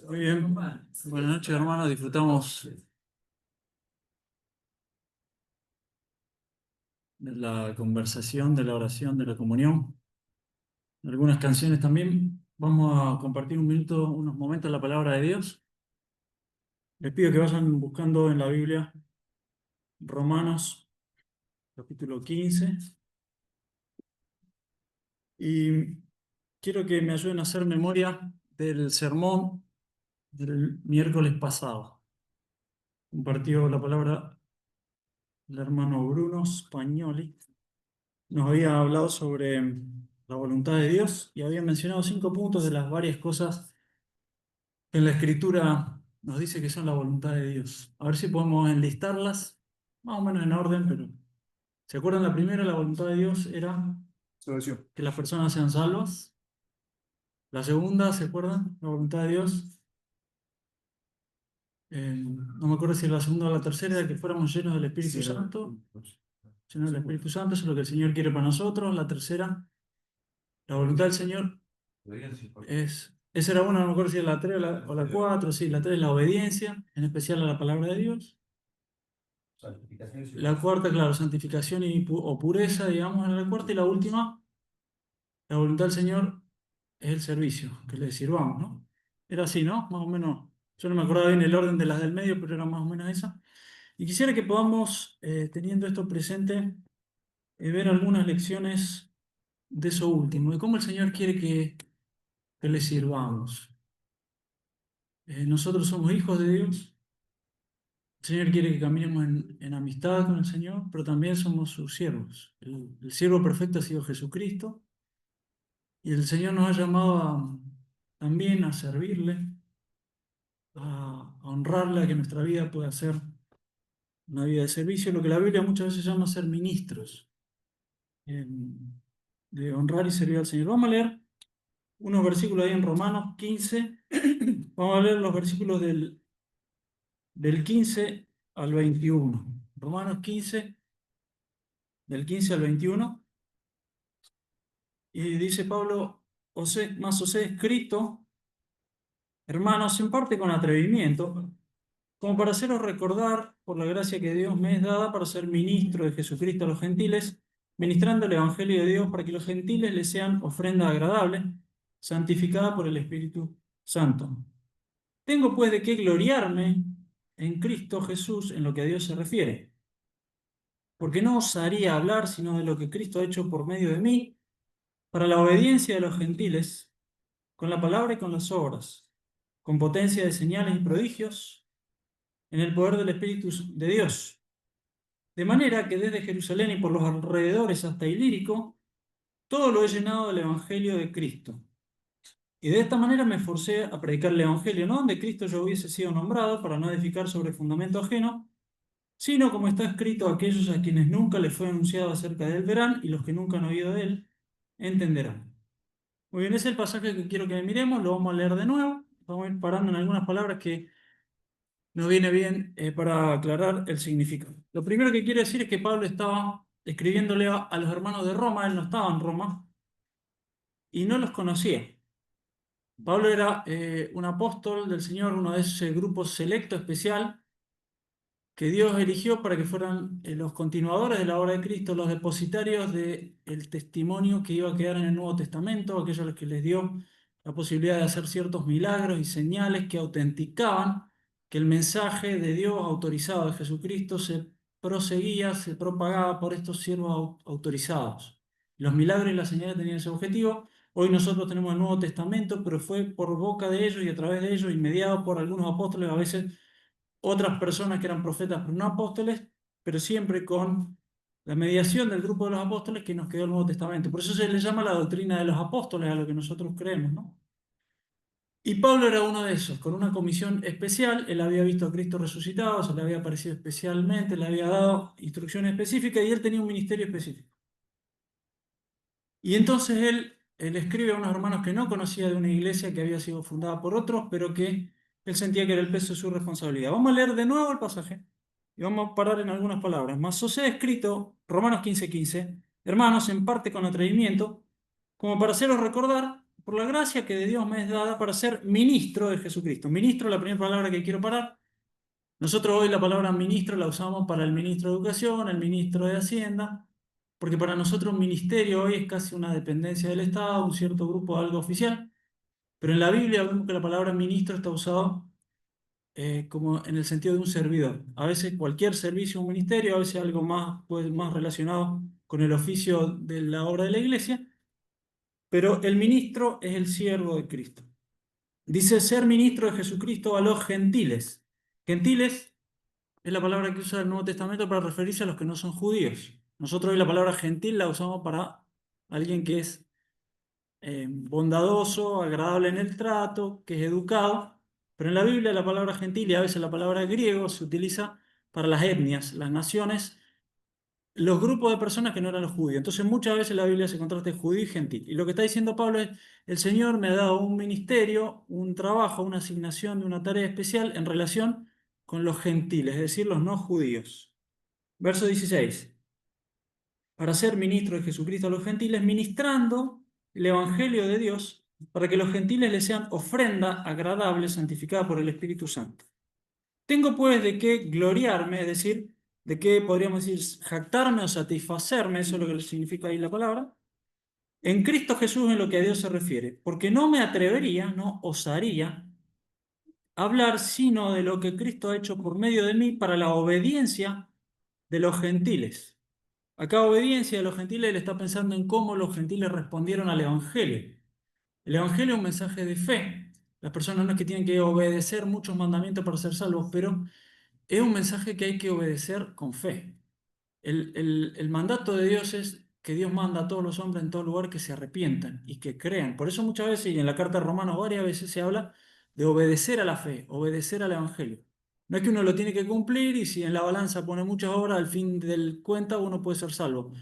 Muy bien. Buenas noches, hermanos. Disfrutamos de la conversación, de la oración, de la comunión, de algunas canciones también. Vamos a compartir un minuto, unos momentos la palabra de Dios. Les pido que vayan buscando en la Biblia Romanos, capítulo 15. Y quiero que me ayuden a hacer memoria del sermón del miércoles pasado. Compartió la palabra el hermano Bruno Spagnoli. Nos había hablado sobre la voluntad de Dios y había mencionado 5 puntos de las varias cosas que en la Escritura nos dice que son la voluntad de Dios. A ver si podemos enlistarlas, más o menos en orden, pero ¿se acuerdan? La primera, la voluntad de Dios era Salvación. que las personas sean salvas. La segunda, ¿se acuerdan? La voluntad de Dios. No me acuerdo si la segunda o la tercera, era que fuéramos llenos del Espíritu Santo. Llenos del Espíritu Santo, eso es lo que el Señor quiere para nosotros. La tercera, la voluntad del Señor esa era una, no me acuerdo si era la 3 o la 4, sí, la 3 es la obediencia, en especial a la palabra de Dios. La cuarta, claro, santificación o pureza, digamos, en la cuarta, y la última, la voluntad del Señor es el servicio, que le sirvamos, ¿no? Era así, ¿no? Más o menos, yo no me acordaba bien el orden de las del medio, pero era más o menos esa. Y quisiera que podamos, teniendo esto presente, ver algunas lecciones de eso último, de cómo el Señor quiere que le sirvamos. Nosotros somos hijos de Dios. El Señor quiere que caminemos en amistad con el Señor, pero también somos sus siervos. El siervo perfecto ha sido Jesucristo y el Señor nos ha llamado también a servirle, a honrarle, a que nuestra vida pueda ser una vida de servicio, lo que la Biblia muchas veces llama ser ministros, eh, de honrar y servir al Señor. Vamos a leer unos versículos ahí en Romanos 15. Vamos a leer los versículos del 15 al 21. Romanos 15, del 15 al 21. Y dice Pablo, os he escrito, hermanos, en parte con atrevimiento, como para haceros recordar, por la gracia que Dios me es dada, para ser ministro de Jesucristo a los gentiles, ministrando el Evangelio de Dios para que los gentiles les sean ofrenda agradable, santificada por el Espíritu Santo. Tengo pues de qué gloriarme en Cristo Jesús en lo que a Dios se refiere, porque no osaría hablar sino de lo que Cristo ha hecho por medio de mí, para la obediencia de los gentiles, con la palabra y con las obras, con potencia de señales y prodigios, en el poder del Espíritu de Dios. De manera que desde Jerusalén y por los alrededores hasta Ilírico, todo lo he llenado del Evangelio de Cristo. Y de esta manera me esforcé a predicar el Evangelio, no donde Cristo yo hubiese sido nombrado, para no edificar sobre fundamento ajeno, sino como está escrito, aquellos a quienes nunca les fue anunciado acerca de él verán, y los que nunca han oído de él entenderán. Muy bien, ese es el pasaje que quiero que miremos, lo vamos a leer de nuevo, vamos a ir parando en algunas palabras que nos viene bien para aclarar el significado. Lo primero que quiero decir es que Pablo estaba escribiéndole a los hermanos de Roma, él no estaba en Roma, y no los conocía. Pablo era un apóstol del Señor, uno de ese grupo selecto especial que Dios eligió para que fueran los continuadores de la obra de Cristo, los depositarios del testimonio que iba a quedar en el Nuevo Testamento, aquellos a los que les dio la posibilidad de hacer ciertos milagros y señales que autenticaban que el mensaje de Dios autorizado de Jesucristo se proseguía, se propagaba por estos siervos autorizados. Los milagros y las señales tenían ese objetivo. Hoy nosotros tenemos el Nuevo Testamento, pero fue por boca de ellos y a través de ellos y mediado por algunos apóstoles, a veces otras personas que eran profetas pero no apóstoles, pero siempre con la mediación del grupo de los apóstoles que nos quedó el Nuevo Testamento. Por eso se le llama la doctrina de los apóstoles a lo que nosotros creemos, ¿no? Y Pablo era uno de esos, con una comisión especial. Él había visto a Cristo resucitado, se le había aparecido especialmente, le había dado instrucciones específicas y él tenía un ministerio específico. Y entonces él escribe a unos hermanos que no conocía de una iglesia que había sido fundada por otros, pero que él sentía que era el peso de su responsabilidad. Vamos a leer de nuevo el pasaje y vamos a parar en algunas palabras. Mas os he escrito, Romanos 15:15, hermanos, en parte con atrevimiento, como para haceros recordar, por la gracia que de Dios me es dada para ser ministro de Jesucristo. Ministro, la primera palabra que quiero parar. Nosotros hoy la palabra ministro la usamos para el ministro de Educación, el ministro de Hacienda, porque para nosotros un ministerio hoy es casi una dependencia del Estado, un cierto grupo de algo oficial, pero en la Biblia vemos que la palabra ministro está usada como en el sentido de un servidor. A veces cualquier servicio, un ministerio, a veces algo más, pues, más relacionado con el oficio de la obra de la iglesia, pero el ministro es el siervo de Cristo. Dice ser ministro de Jesucristo a los gentiles. Gentiles es la palabra que usa el Nuevo Testamento para referirse a los que no son judíos. Nosotros hoy la palabra gentil la usamos para alguien que es bondadoso, agradable en el trato, que es educado, pero en la Biblia la palabra gentil y a veces la palabra griego se utiliza para las etnias, las naciones, los grupos de personas que no eran los judíos. Entonces muchas veces la Biblia se contrasta judío y gentil. Y lo que está diciendo Pablo es, el Señor me ha dado un ministerio, un trabajo, una asignación de una tarea especial en relación con los gentiles, es decir, los no judíos. Verso 16. Para ser ministro de Jesucristo a los gentiles, ministrando el Evangelio de Dios, para que los gentiles le sean ofrenda agradable, santificada por el Espíritu Santo. Tengo pues de qué gloriarme, es decir, de qué podríamos decir jactarme o satisfacerme, eso es lo que significa ahí la palabra, en Cristo Jesús en lo que a Dios se refiere, porque no me atrevería, no osaría hablar sino de lo que Cristo ha hecho por medio de mí para la obediencia de los gentiles. Acá obediencia de los gentiles, él está pensando en cómo los gentiles respondieron al Evangelio. El Evangelio es un mensaje de fe. Las personas no es que tienen que obedecer muchos mandamientos para ser salvos, pero es un mensaje que hay que obedecer con fe. El mandato de Dios es que Dios manda a todos los hombres en todo lugar que se arrepientan y que crean. Por eso muchas veces, y en la carta de Romanos varias veces se habla de obedecer a la fe, obedecer al Evangelio. No es que uno lo tiene que cumplir y si en la balanza pone muchas horas, al fin del cuenta uno puede ser salvo.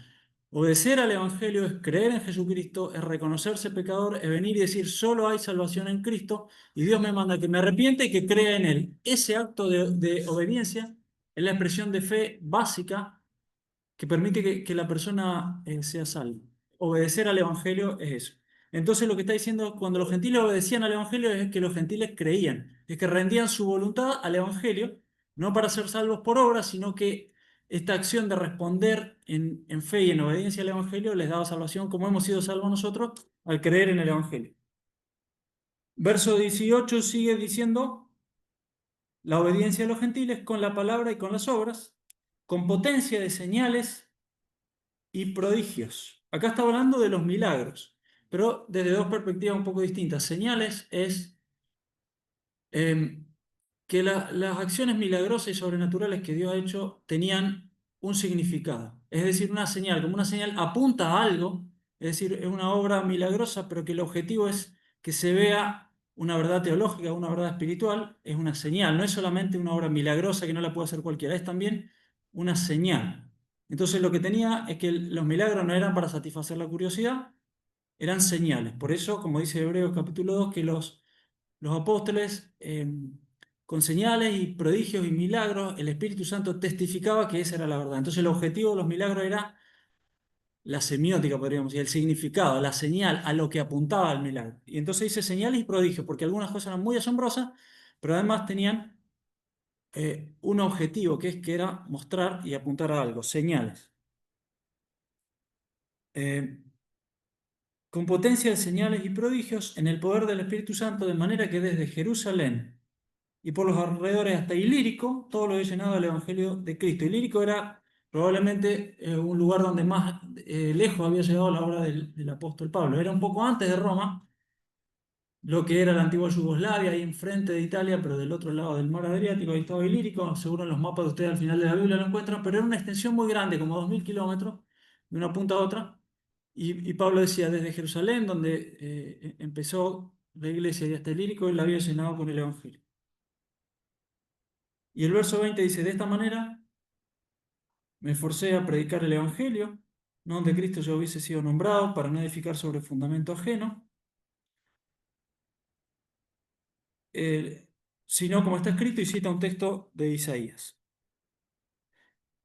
Obedecer al Evangelio es creer en Jesucristo, es reconocerse pecador, es venir y decir, solo hay salvación en Cristo y Dios me manda que me arrepienta y que crea en Él. Ese acto de obediencia es la expresión de fe básica que permite que la persona sea salva. Obedecer al Evangelio es eso. Entonces lo que está diciendo, cuando los gentiles obedecían al Evangelio, es que los gentiles creían, es que rendían su voluntad al Evangelio, no para ser salvos por obras, sino que esta acción de responder en fe y en obediencia al Evangelio les daba salvación, como hemos sido salvos nosotros al creer en el Evangelio. Verso 18 sigue diciendo, la obediencia a los gentiles con la palabra y con las obras, con potencia de señales y prodigios. Acá está hablando de los milagros, pero desde dos perspectivas un poco distintas. Señales es eh, que las acciones milagrosas y sobrenaturales que Dios ha hecho tenían un significado. Es decir, una señal, como una señal apunta a algo, es decir, es una obra milagrosa, pero que el objetivo es que se vea una verdad teológica, una verdad espiritual, es una señal, no es solamente una obra milagrosa que no la puede hacer cualquiera, es también una señal. Entonces lo que tenía es que los milagros no eran para satisfacer la curiosidad, eran señales. Por eso, como dice Hebreos capítulo 2, que los apóstoles, con señales y prodigios y milagros, el Espíritu Santo testificaba que esa era la verdad. Entonces el objetivo de los milagros era la semiótica, podríamos decir, el significado, la señal a lo que apuntaba el milagro. Y entonces dice señales y prodigios, porque algunas cosas eran muy asombrosas, pero además tenían un objetivo, que era mostrar y apuntar a algo, señales. Eh, con potencia de señales y prodigios en el poder del Espíritu Santo, de manera que desde Jerusalén y por los alrededores hasta Ilírico, todo lo había llenado del Evangelio de Cristo. Ilírico era probablemente un lugar donde más lejos había llegado la obra del apóstol Pablo. Era un poco antes de Roma, lo que era la antigua Yugoslavia, ahí enfrente de Italia, pero del otro lado del mar Adriático, ahí estaba Ilírico, seguro en los mapas de ustedes al final de la Biblia lo encuentran, pero era una extensión muy grande, como 2000 kilómetros, de una punta a otra. Y Pablo decía, desde Jerusalén, donde empezó la iglesia, y hasta Ilírico, él la había llenado con el Evangelio. Y el verso 20 dice, de esta manera me esforcé a predicar el Evangelio, no donde Cristo ya hubiese sido nombrado, para no edificar sobre fundamento ajeno, eh, sino como está escrito y cita un texto de Isaías.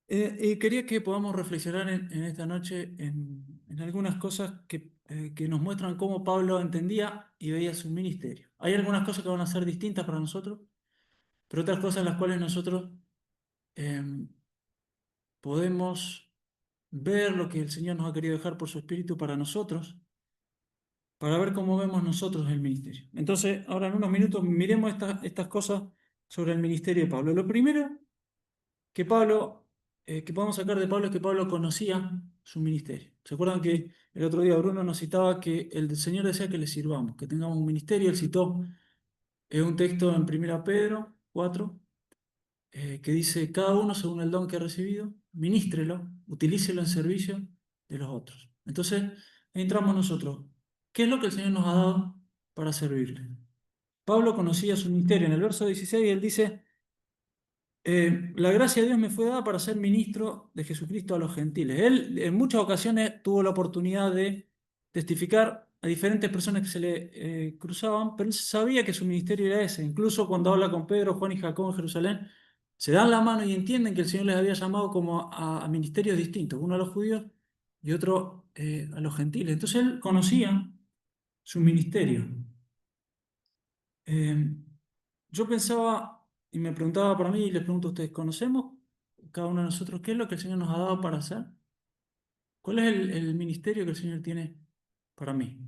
Y quería que podamos reflexionar en esta noche en algunas cosas que que nos muestran cómo Pablo entendía y veía su ministerio. Hay algunas cosas que van a ser distintas para nosotros, pero otras cosas en las cuales nosotros eh, podemos ver lo que el Señor nos ha querido dejar por su Espíritu para nosotros, para ver cómo vemos nosotros el ministerio. Entonces, ahora en unos minutos miremos estas cosas sobre el ministerio de Pablo. Lo primero que que podemos sacar de Pablo es que Pablo conocía su ministerio. ¿Se acuerdan que el otro día Bruno nos citaba que el Señor desea que le sirvamos, que tengamos un ministerio? Él citó un texto en 1 Pedro 4, que dice: cada uno según el don que ha recibido, ministrelo, utilícelo en servicio de los otros. Entonces, ahí entramos nosotros. ¿Qué es lo que el Señor nos ha dado para servirle? Pablo conocía su ministerio. En el verso 16 él dice: la gracia de Dios me fue dada para ser ministro de Jesucristo a los gentiles. Él en muchas ocasiones tuvo la oportunidad de testificar a diferentes personas que se le cruzaban, pero él sabía que su ministerio era ese. Incluso cuando habla con Pedro, Juan y Jacobo en Jerusalén, se dan la mano y entienden que el Señor les había llamado como a ministerios distintos, uno a los judíos y otro a los gentiles. Entonces él conocía su ministerio. Eh, yo pensaba y me preguntaba para mí y les pregunto a ustedes: ¿conocemos cada uno de nosotros qué es lo que el Señor nos ha dado para hacer? ¿Cuál es el ministerio que el Señor tiene para mí?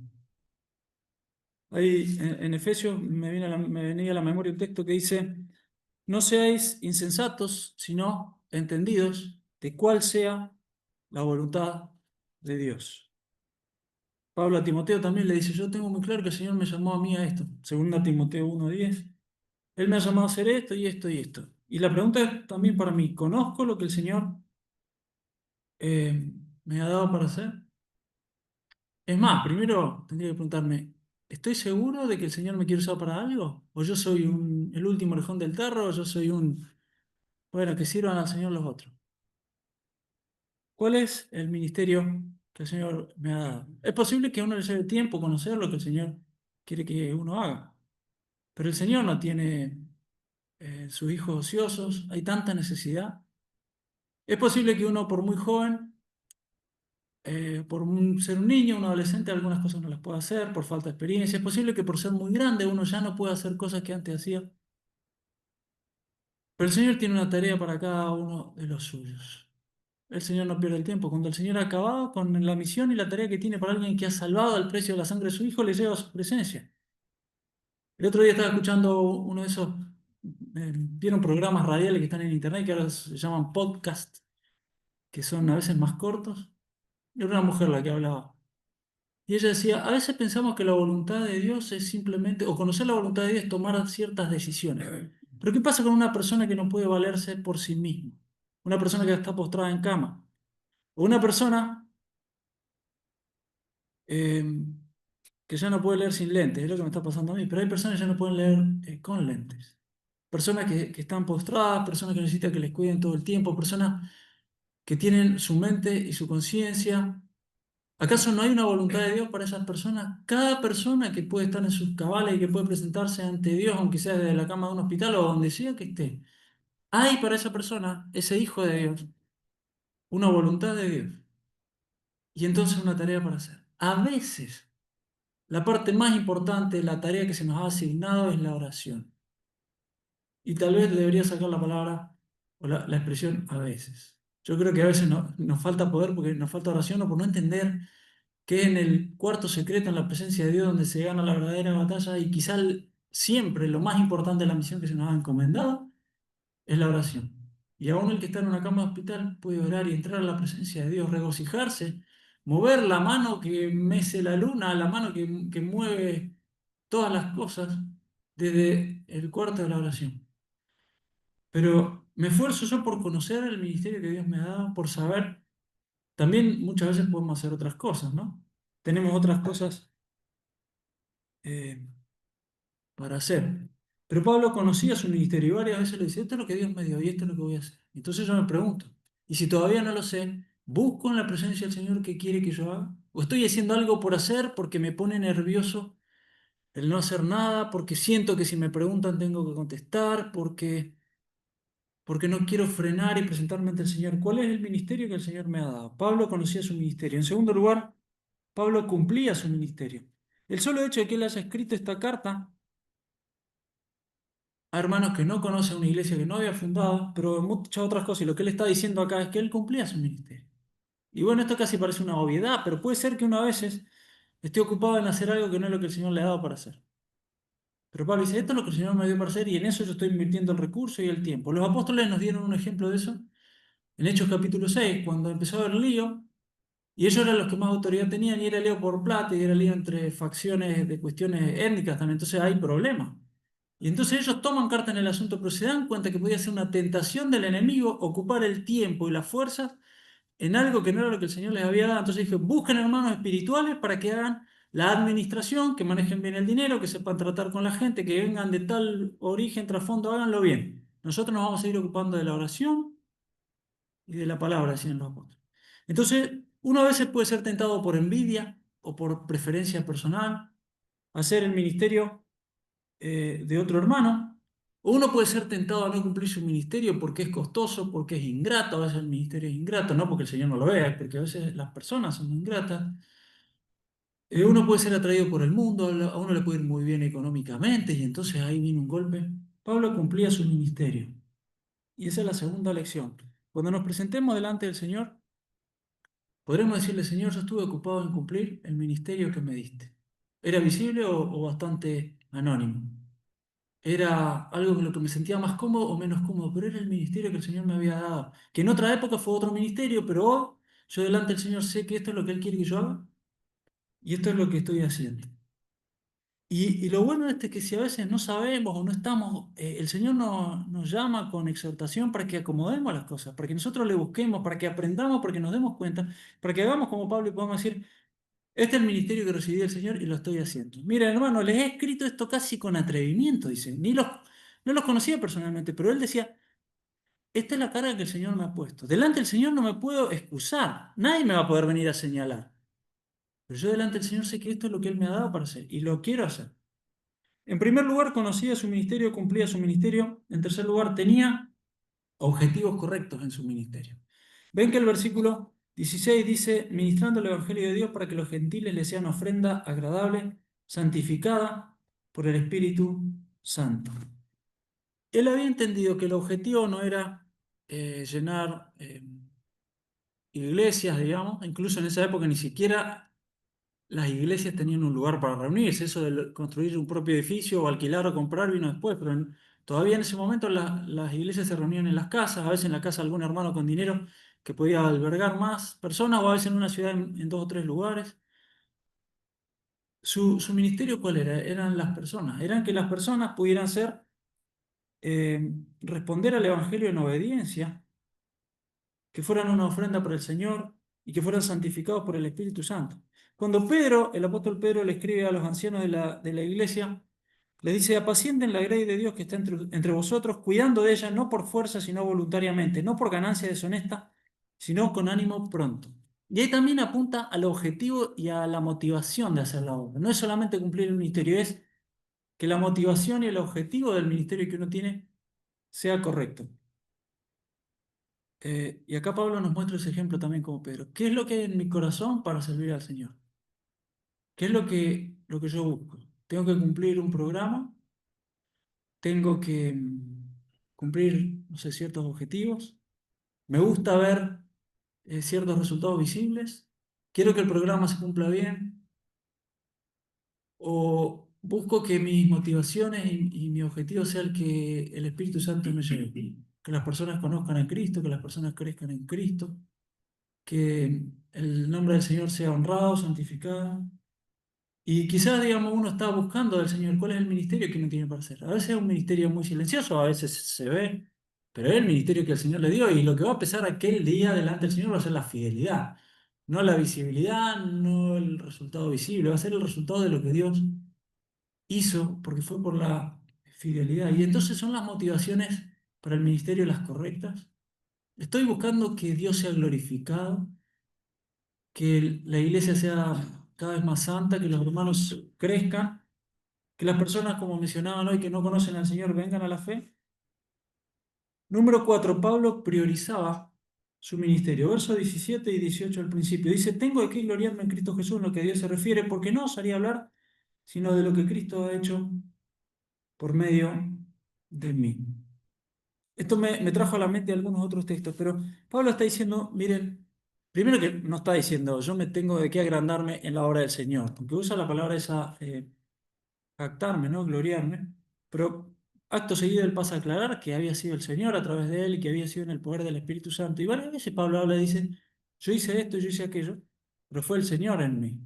Ahí en Efesios me venía a la memoria un texto que dice: no seáis insensatos, sino entendidos de cuál sea la voluntad de Dios. Pablo a Timoteo también le dice: yo tengo muy claro que el Señor me llamó a mí a esto. Segunda Timoteo 1:10. Él me ha llamado a hacer esto y esto y esto. Y la pregunta es también para mí: ¿conozco lo que el Señor me ha dado para hacer? Es más, primero tendría que preguntarme: ¿estoy seguro de que el Señor me quiere usar para algo? ¿O yo soy el último orejón del tarro? ¿O yo soy bueno, que sirvan al Señor los otros? ¿Cuál es el ministerio que el Señor me ha dado? Es posible que a uno le lleve tiempo conocer lo que el Señor quiere que uno haga, pero el Señor no tiene sus hijos ociosos, hay tanta necesidad. Es posible que uno, por muy joven, ser un niño, un adolescente, algunas cosas no las pueda hacer por falta de experiencia. Es posible que por ser muy grande uno ya no pueda hacer cosas que antes hacía. Pero el Señor tiene una tarea para cada uno de los suyos. El Señor no pierde el tiempo. Cuando el Señor ha acabado con la misión y la tarea que tiene para alguien que ha salvado al precio de la sangre de su Hijo, le lleva a su presencia. El otro día estaba escuchando uno de esos, vieron programas radiales que están en internet que ahora se llaman podcast, que son a veces más cortos. Era una mujer la que hablaba. Y ella decía: a veces pensamos que la voluntad de Dios es simplemente, o conocer la voluntad de Dios es tomar ciertas decisiones. Pero ¿qué pasa con una persona que no puede valerse por sí misma? Una persona que está postrada en cama. O una persona eh, que ya no puede leer sin lentes, es lo que me está pasando a mí, pero hay personas que ya no pueden leer con lentes. Personas que están postradas, personas que necesitan que les cuiden todo el tiempo, personas que tienen su mente y su conciencia. ¿Acaso no hay una voluntad de Dios para esas personas? Cada persona que puede estar en sus cabales y que puede presentarse ante Dios, aunque sea desde la cama de un hospital o donde sea que esté, hay para esa persona, ese hijo de Dios, una voluntad de Dios y entonces una tarea para hacer. A veces, la parte más importante de la tarea que se nos ha asignado es la oración. Y tal vez debería sacar la palabra o la expresión a veces. Yo creo que a veces nos falta poder porque nos falta oración o por no entender que es en el cuarto secreto, en la presencia de Dios, donde se gana la verdadera batalla y quizá siempre lo más importante de la misión que se nos ha encomendado es la oración. Y aún el que está en una cama de hospital puede orar y entrar a la presencia de Dios, regocijarse, mover la mano que mece la luna, la mano que mueve todas las cosas desde el cuarto de la oración. Pero me esfuerzo yo por conocer el ministerio que Dios me ha dado, por saber. También muchas veces podemos hacer otras cosas, ¿no? Tenemos otras cosas eh, para hacer. Pero Pablo conocía su ministerio y varias veces le decía: esto es lo que Dios me dio y esto es lo que voy a hacer. Entonces yo me pregunto, y si todavía no lo sé, ¿busco en la presencia del Señor qué quiere que yo haga? ¿O estoy haciendo algo por hacer porque me pone nervioso el no hacer nada, porque siento que si me preguntan tengo que contestar, porque no quiero frenar y presentarme ante el Señor? ¿Cuál es el ministerio que el Señor me ha dado? Pablo conocía su ministerio. En segundo lugar, Pablo cumplía su ministerio. El solo hecho de que él haya escrito esta carta a hermanos que no conocen una iglesia que no había fundado, pero muchas otras cosas, y lo que él está diciendo acá es que él cumplía su ministerio. Y bueno, esto casi parece una obviedad, pero puede ser que uno a veces esté ocupado en hacer algo que no es lo que el Señor le ha dado para hacer. Pero Pablo dice, esto es lo que el Señor me dio para hacer y en eso yo estoy invirtiendo el recurso y el tiempo. Los apóstoles nos dieron un ejemplo de eso en Hechos capítulo 6 cuando empezó a haber lío, y ellos eran los que más autoridad tenían, y era lío por plata, y era lío entre facciones de cuestiones étnicas también, entonces hay problemas. Y entonces ellos toman carta en el asunto, pero se dan cuenta que podía ser una tentación del enemigo ocupar el tiempo y las fuerzas en algo que no era lo que el Señor les había dado. Entonces dije, busquen hermanos espirituales para que hagan la administración, que manejen bien el dinero, que sepan tratar con la gente, que vengan de tal origen, trasfondo, háganlo bien. Nosotros nos vamos a ir ocupando de la oración y de la palabra, decían los apóstoles. Entonces, uno a veces puede ser tentado por envidia o por preferencia personal, hacer el ministerio de otro hermano, o uno puede ser tentado a no cumplir su ministerio porque es costoso, porque es ingrato, a veces el ministerio es ingrato, no porque el Señor no lo vea, es porque a veces las personas son ingratas. Uno puede ser atraído por el mundo, a uno le puede ir muy bien económicamente y entonces ahí viene un golpe. Pablo cumplía su ministerio. Y esa es la segunda lección. Cuando nos presentemos delante del Señor, podremos decirle, Señor, yo estuve ocupado en cumplir el ministerio que me diste. ¿Era visible o bastante anónimo? Era algo en lo que me sentía más cómodo o menos cómodo, pero era el ministerio que el Señor me había dado. Que en otra época fue otro ministerio, pero hoy yo delante del Señor sé que esto es lo que Él quiere que yo haga y esto es lo que estoy haciendo. Y lo bueno de esto es que si a veces no sabemos o no estamos, el Señor nos llama con exhortación para que acomodemos las cosas, para que nosotros le busquemos, para que aprendamos, para que nos demos cuenta, para que hagamos como Pablo y podamos decir, este es el ministerio que recibí del Señor y lo estoy haciendo. Mira, hermano, les he escrito esto casi con atrevimiento, dice. No los conocía personalmente, pero él decía, esta es la carga que el Señor me ha puesto. Delante del Señor no me puedo excusar. Nadie me va a poder venir a señalar. Pero yo delante del Señor sé que esto es lo que Él me ha dado para hacer y lo quiero hacer. En primer lugar, conocía su ministerio, cumplía su ministerio. En tercer lugar, tenía objetivos correctos en su ministerio. Ven que el versículo 16 dice, ministrando el Evangelio de Dios para que los gentiles le sean ofrenda agradable, santificada por el Espíritu Santo. Él había entendido que el objetivo no era llenar iglesias, digamos, incluso en esa época ni siquiera las iglesias tenían un lugar para reunirse, eso de construir un propio edificio o alquilar o comprar vino después, pero todavía en ese momento las iglesias se reunían en las casas, a veces en la casa de algún hermano con dinero que podía albergar más personas, o a veces en una ciudad en dos o tres lugares. Su ministerio, ¿cuál era? Eran las personas, eran que las personas pudieran responder al Evangelio en obediencia, que fueran una ofrenda para el Señor y que fueran santificados por el Espíritu Santo. Cuando Pedro, el apóstol Pedro, le escribe a los ancianos de la iglesia, le dice, apacienten la grey de Dios que está entre vosotros, cuidando de ella no por fuerza, sino voluntariamente, no por ganancia deshonesta, sino con ánimo pronto. Y ahí también apunta al objetivo y a la motivación de hacer la obra. No es solamente cumplir el ministerio, es que la motivación y el objetivo del ministerio que uno tiene sea correcto. Y acá Pablo nos muestra ese ejemplo también como Pedro. ¿Qué es lo que hay en mi corazón para servir al Señor? ¿Qué es lo que yo busco? Tengo que cumplir un programa, tengo que cumplir, no sé, ciertos objetivos. Me gusta ver ciertos resultados visibles. Quiero que el programa se cumpla bien. O busco que mis motivaciones y mi objetivo sea el que el Espíritu Santo me lleve. Que las personas conozcan a Cristo, que las personas crezcan en Cristo, que el nombre del Señor sea honrado, santificado. Y quizás, digamos, uno está buscando del Señor cuál es el ministerio que uno tiene para hacer. A veces es un ministerio muy silencioso, a veces se ve, pero es el ministerio que el Señor le dio y lo que va a pesar aquel día delante del Señor va a ser la fidelidad, no la visibilidad, no el resultado visible, va a ser el resultado de lo que Dios hizo porque fue por la fidelidad. Y entonces son las motivaciones para el ministerio las correctas. Estoy buscando que Dios sea glorificado, que la iglesia sea cada vez más santa, que los hermanos crezcan, que las personas, como mencionaban hoy, que no conocen al Señor, vengan a la fe. Número 4, Pablo priorizaba su ministerio. Versos 17 y 18 al principio. Dice, tengo de qué gloriarme en Cristo Jesús en lo que a Dios se refiere, porque no osaría hablar sino de lo que Cristo ha hecho por medio de mí. Esto me trajo a la mente algunos otros textos, pero Pablo está diciendo, miren, primero que no está diciendo, yo me tengo de qué agrandarme en la obra del Señor, aunque usa la palabra esa, jactarme, ¿no? Gloriarme, pero acto seguido él pasa a aclarar que había sido el Señor a través de él y que había sido en el poder del Espíritu Santo. Y varias veces Pablo habla y dice, yo hice esto, yo hice aquello, pero fue el Señor en mí.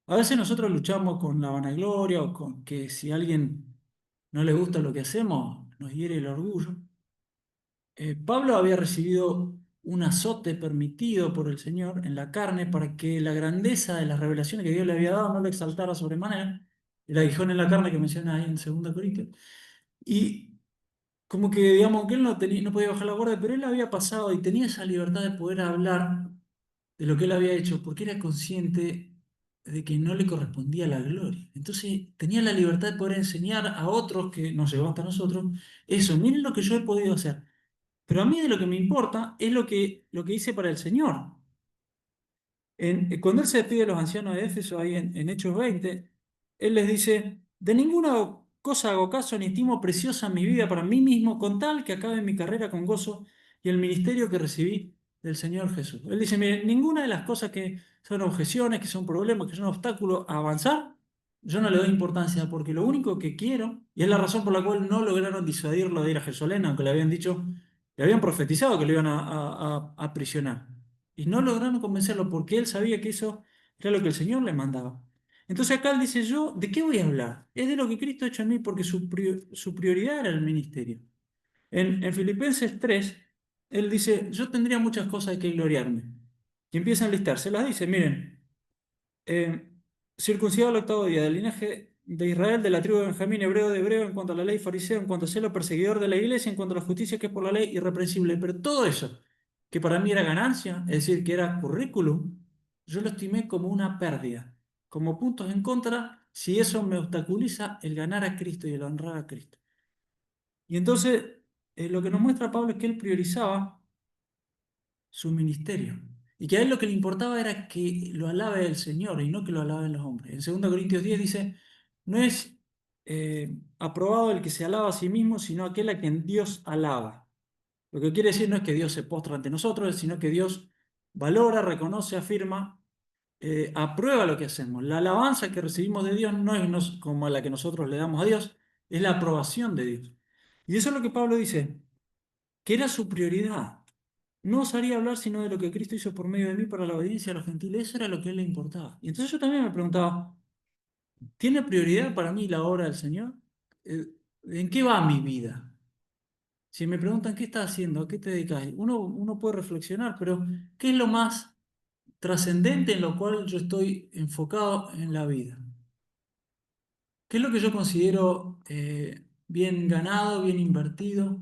A veces nosotros luchamos con la vanagloria o con que si a alguien no le gusta lo que hacemos, nos hiere el orgullo. Pablo había recibido un azote permitido por el Señor en la carne para que la grandeza de las revelaciones que Dios le había dado no le exaltara sobremanera. El aguijón en la carne que menciona ahí en 2 Corintios. Y como que, digamos, que él no podía bajar la guardia, pero él había pasado y tenía esa libertad de poder hablar de lo que él había hecho, porque era consciente de que no le correspondía la gloria. Entonces tenía la libertad de poder enseñar a otros, que nos llegó hasta nosotros, eso, miren lo que yo he podido hacer. Pero a mí de lo que me importa es lo que hice para el Señor. Cuando él se despide de los ancianos de Éfeso, ahí en Hechos 20, él les dice, de ninguna cosa hago caso ni estimo preciosa mi vida para mí mismo, con tal que acabe mi carrera con gozo y el ministerio que recibí del Señor Jesús. Él dice, mire, ninguna de las cosas que son objeciones, que son problemas, que son obstáculos a avanzar, yo no le doy importancia, porque lo único que quiero, y es la razón por la cual no lograron disuadirlo de ir a Jerusalén, aunque le habían dicho, le habían profetizado que lo iban a aprisionar. Y no lograron convencerlo porque él sabía que eso era lo que el Señor le mandaba. Entonces acá él dice, yo, ¿de qué voy a hablar? Es de lo que Cristo ha hecho en mí porque su prioridad era el ministerio. En Filipenses 3, él dice, yo tendría muchas cosas de que gloriarme. Y empieza a enlistar, se las dice, miren, eh, circuncidado al 8.º día, del linaje de Israel, de la tribu de Benjamín, hebreo de hebreo, en cuanto a la ley fariseo, en cuanto a celo perseguidor de la iglesia, en cuanto a la justicia que es por la ley irreprensible. Pero todo eso, que para mí era ganancia, es decir, que era currículum, yo lo estimé como una pérdida, como puntos en contra, si eso me obstaculiza el ganar a Cristo y el honrar a Cristo. Y entonces, lo que nos muestra Pablo es que él priorizaba su ministerio. Y que a él lo que le importaba era que lo alabe el Señor y no que lo alaben los hombres. En 2 Corintios 10 dice, no es aprobado el que se alaba a sí mismo, sino aquel a quien Dios alaba. Lo que quiere decir no es que Dios se postra ante nosotros, sino que Dios valora, reconoce, afirma, aprueba lo que hacemos. La alabanza que recibimos de Dios no es como la que nosotros le damos a Dios, es la aprobación de Dios. Y eso es lo que Pablo dice, que era su prioridad. No osaría hablar sino de lo que Cristo hizo por medio de mí para la obediencia a los gentiles. Eso era lo que a él le importaba. Y entonces yo también me preguntaba, ¿tiene prioridad para mí la obra del Señor? Eh, ¿En qué va mi vida? Si me preguntan qué estás haciendo, a qué te dedicas, uno puede reflexionar, pero ¿qué es lo más trascendente en lo cual yo estoy enfocado en la vida? ¿Qué es lo que yo considero bien ganado, bien invertido,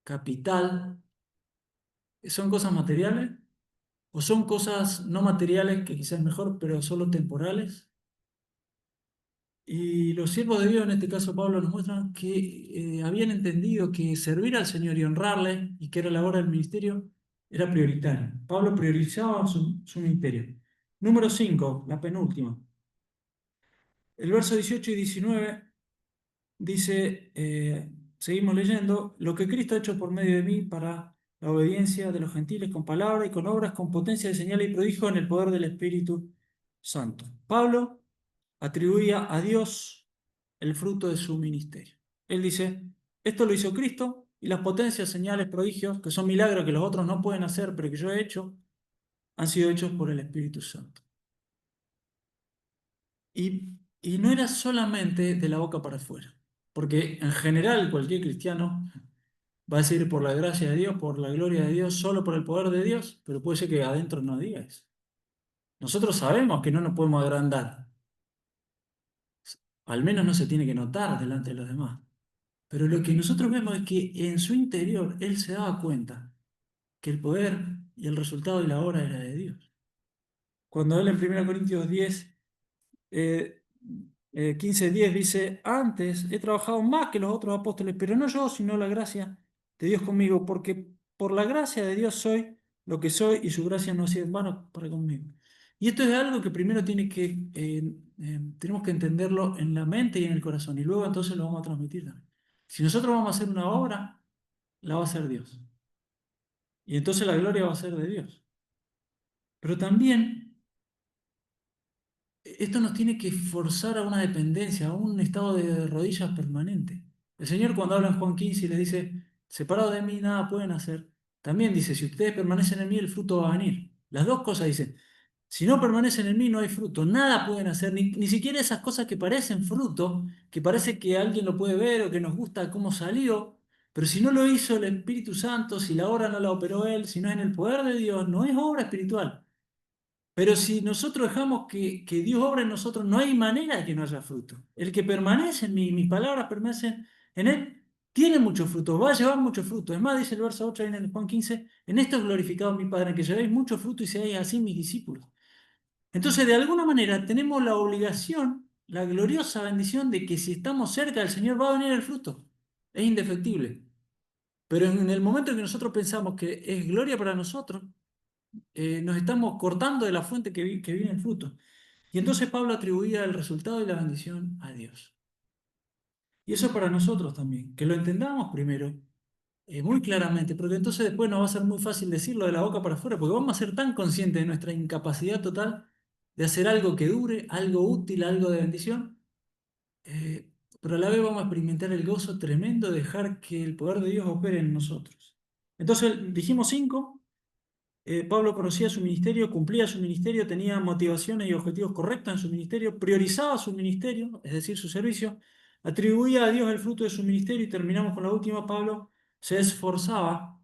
capital? ¿Son cosas materiales? ¿O son cosas no materiales que quizás es mejor, pero solo temporales? Y los siervos de Dios, en este caso Pablo, nos muestran que habían entendido que servir al Señor y honrarle, y que era la obra del ministerio, era prioritario. Pablo priorizaba su ministerio. Número 5, la penúltima. El verso 18 y 19 dice, seguimos leyendo, lo que Cristo ha hecho por medio de mí para la obediencia de los gentiles con palabra y con obras, con potencia de señal y prodigio en el poder del Espíritu Santo. Pablo atribuía a Dios el fruto de su ministerio. Él dice, esto lo hizo Cristo y las potencias, señales, prodigios, que son milagros que los otros no pueden hacer, pero que yo he hecho, han sido hechos por el Espíritu Santo. Y no era solamente de la boca para afuera, porque en general cualquier cristiano va a decir por la gracia de Dios, por la gloria de Dios, solo por el poder de Dios, pero puede ser que adentro no diga eso. Nosotros sabemos que no nos podemos agrandar, al menos no se tiene que notar delante de los demás. Pero lo que nosotros vemos es que en su interior él se daba cuenta que el poder y el resultado de la obra era de Dios. Cuando él en 1 Corintios 10 15:10 dice, antes he trabajado más que los otros apóstoles, pero no yo, sino la gracia de Dios conmigo, porque por la gracia de Dios soy lo que soy y su gracia no ha sido en vano para conmigo. Y esto es algo que primero tenemos que entenderlo en la mente y en el corazón, y luego entonces lo vamos a transmitir también. Si nosotros vamos a hacer una obra, la va a hacer Dios. Y entonces la gloria va a ser de Dios. Pero también esto nos tiene que forzar a una dependencia, a un estado de rodillas permanente. El Señor cuando habla en Juan 15 y le dice, separado de mí nada pueden hacer, también dice, si ustedes permanecen en mí, el fruto va a venir. Las dos cosas dicen, si no permanecen en mí, no hay fruto, nada pueden hacer, ni siquiera esas cosas que parecen fruto, que parece que alguien lo puede ver o que nos gusta cómo salió, pero si no lo hizo el Espíritu Santo, si la obra no la operó Él, si no es en el poder de Dios, no es obra espiritual. Pero si nosotros dejamos que Dios obre en nosotros, no hay manera de que no haya fruto. El que permanece en mí, mis palabras permanecen en él, tiene mucho fruto, va a llevar mucho fruto. Es más, dice el verso 8 ahí en el Juan 15, en esto es glorificado mi Padre, en que llevéis mucho fruto y seáis así mis discípulos. Entonces, de alguna manera, tenemos la obligación, la gloriosa bendición de que si estamos cerca del Señor va a venir el fruto. Es indefectible. Pero en el momento en que nosotros pensamos que es gloria para nosotros, nos estamos cortando de la fuente que viene el fruto. Y entonces Pablo atribuía el resultado y la bendición a Dios. Y eso es para nosotros también, que lo entendamos primero, muy claramente, porque entonces después nos va a ser muy fácil decirlo de la boca para afuera, porque vamos a ser tan conscientes de nuestra incapacidad total de hacer algo que dure, algo útil, algo de bendición, eh, pero a la vez vamos a experimentar el gozo tremendo de dejar que el poder de Dios opere en nosotros. Entonces dijimos 5. Pablo conocía su ministerio, cumplía su ministerio, tenía motivaciones y objetivos correctos en su ministerio, priorizaba su ministerio, es decir, su servicio, atribuía a Dios el fruto de su ministerio y terminamos con la última. Pablo se esforzaba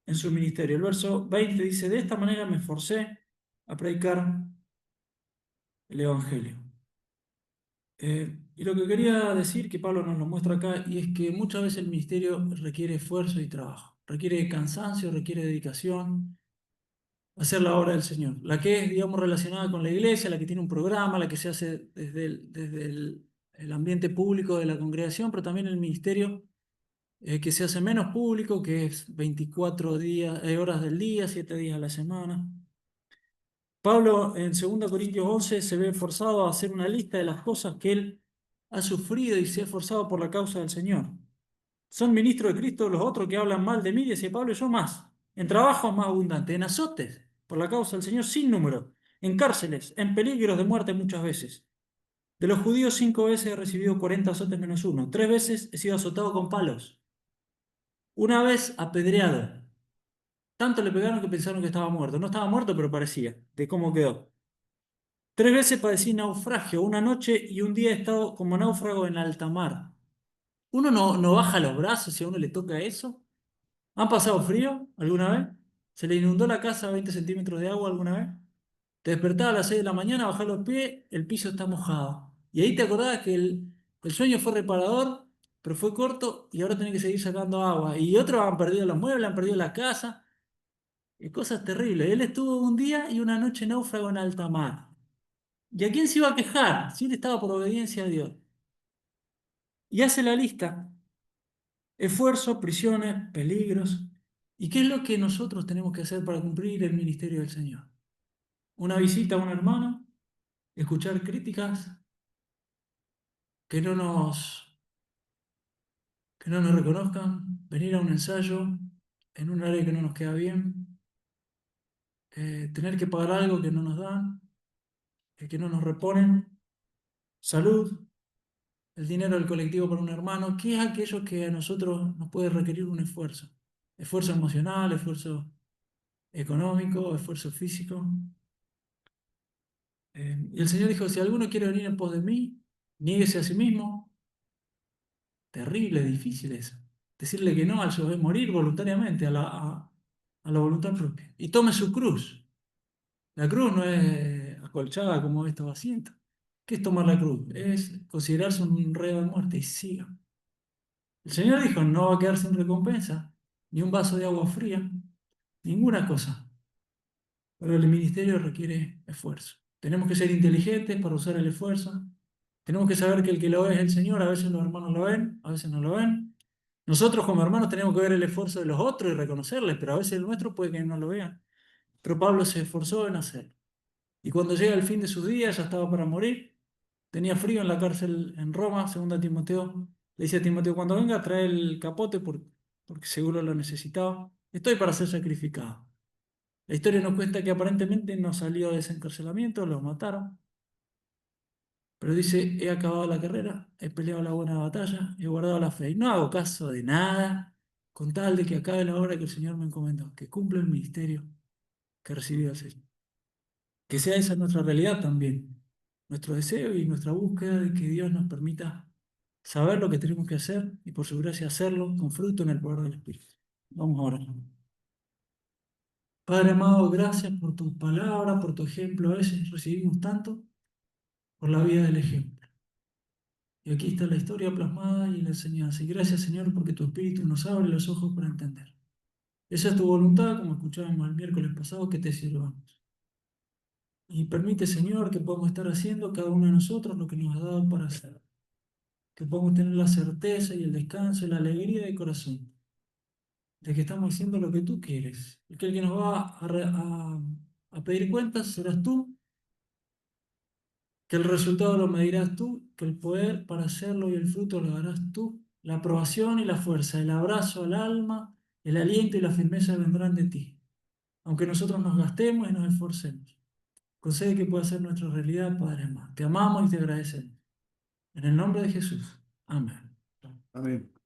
en su ministerio. El verso 20 dice, de esta manera me esforcé a predicar el Evangelio. Y lo que quería decir, que Pablo nos lo muestra acá, y es que muchas veces el ministerio requiere esfuerzo y trabajo, requiere cansancio, requiere dedicación, hacer la obra del Señor. La que es, digamos, relacionada con la iglesia, la que tiene un programa, la que se hace desde el ambiente público de la congregación, pero también el ministerio que se hace menos público, que es 24 horas del día, 7 días a la semana. Pablo en 2 Corintios 11 se ve forzado a hacer una lista de las cosas que él ha sufrido y se ha esforzado por la causa del Señor. Son ministros de Cristo los otros que hablan mal de mí, dice Pablo, y yo más. En trabajos más abundantes, en azotes por la causa del Señor sin número, en cárceles, en peligros de muerte muchas veces. De los judíos 5 veces he recibido 40 azotes menos uno. 3 veces he sido azotado con palos. Una vez apedreado. Tanto le pegaron que pensaron que estaba muerto. No estaba muerto, pero parecía, de cómo quedó. 3 veces padecí naufragio. Una noche y un día he estado como náufrago en alta mar. Uno no baja los brazos si a uno le toca eso. ¿Han pasado frío alguna vez? ¿Se le inundó la casa a 20 centímetros de agua alguna vez? Te despertabas a las 6 de la mañana, bajás los pies, el piso está mojado. Y ahí te acordabas que el sueño fue reparador, pero fue corto y ahora tenés que seguir sacando agua. Y otros han perdido los muebles, han perdido la casa. Cosas terribles. Él estuvo un día y una noche náufrago en alta mar. ¿Y a quién se iba a quejar? Si él estaba por obediencia a Dios. Y hace la lista. Esfuerzo, prisiones, peligros. ¿Y qué es lo que nosotros tenemos que hacer para cumplir el ministerio del Señor? Una visita a un hermano, escuchar críticas que no nos, que no nos reconozcan, venir a un ensayo en un área que no nos queda bien, tener que pagar algo que no nos dan, que no nos reponen, salud, el dinero del colectivo para un hermano, ¿qué es aquello que a nosotros nos puede requerir un esfuerzo? Esfuerzo emocional, esfuerzo económico, esfuerzo físico. Y el Señor dijo, si alguno quiere venir en pos de mí, niéguese a sí mismo. Terrible, difícil eso. Decirle que no al yo morir voluntariamente, a la voluntad propia. Y tome su cruz. La cruz no es acolchada como estos asientos. ¿Qué es tomar la cruz? Es considerarse un reo de muerte y siga. El Señor dijo, no va a quedar sin recompensa, ni un vaso de agua fría, ninguna cosa. Pero el ministerio requiere esfuerzo. Tenemos que ser inteligentes para usar el esfuerzo. Tenemos que saber que el que lo ve es el Señor. A veces los hermanos lo ven, a veces no lo ven. Nosotros como hermanos tenemos que ver el esfuerzo de los otros y reconocerles, pero a veces el nuestro puede que no lo vean. Pero Pablo se esforzó en hacerlo. Y cuando llega el fin de sus días, ya estaba para morir, tenía frío en la cárcel en Roma, segunda Timoteo. Le dice a Timoteo, cuando venga, trae el capote porque seguro lo necesitaba. Estoy para ser sacrificado. La historia nos cuenta que aparentemente no salió de ese encarcelamiento, lo mataron. Pero dice, he acabado la carrera, he peleado la buena batalla, he guardado la fe. Y no hago caso de nada, con tal de que acabe la obra que el Señor me encomendó, que cumpla el ministerio que recibí del Señor. Que sea esa nuestra realidad también, nuestro deseo y nuestra búsqueda de que Dios nos permita saber lo que tenemos que hacer y por su gracia hacerlo con fruto en el poder del Espíritu. Vamos a orar. Padre amado, gracias por tu palabra, por tu ejemplo. A veces recibimos tanto por la vida del ejemplo. Y aquí está la historia plasmada y la enseñanza. Y gracias, Señor, porque tu Espíritu nos abre los ojos para entender. Esa es tu voluntad, como escuchábamos el miércoles pasado, que te sirvamos. Y permite, Señor, que podamos estar haciendo cada uno de nosotros lo que nos ha dado para hacer. Que podamos tener la certeza y el descanso y la alegría de corazón de que estamos haciendo lo que tú quieres. Y que el que nos va a pedir cuentas serás tú, que el resultado lo medirás tú, que el poder para hacerlo y el fruto lo darás tú. La aprobación y la fuerza, el abrazo al alma, el aliento y la firmeza vendrán de ti, aunque nosotros nos gastemos y nos esforcemos. Concede que pueda ser nuestra realidad, Padre amado. Te amamos y te agradecemos. En el nombre de Jesús. Amén. Amén.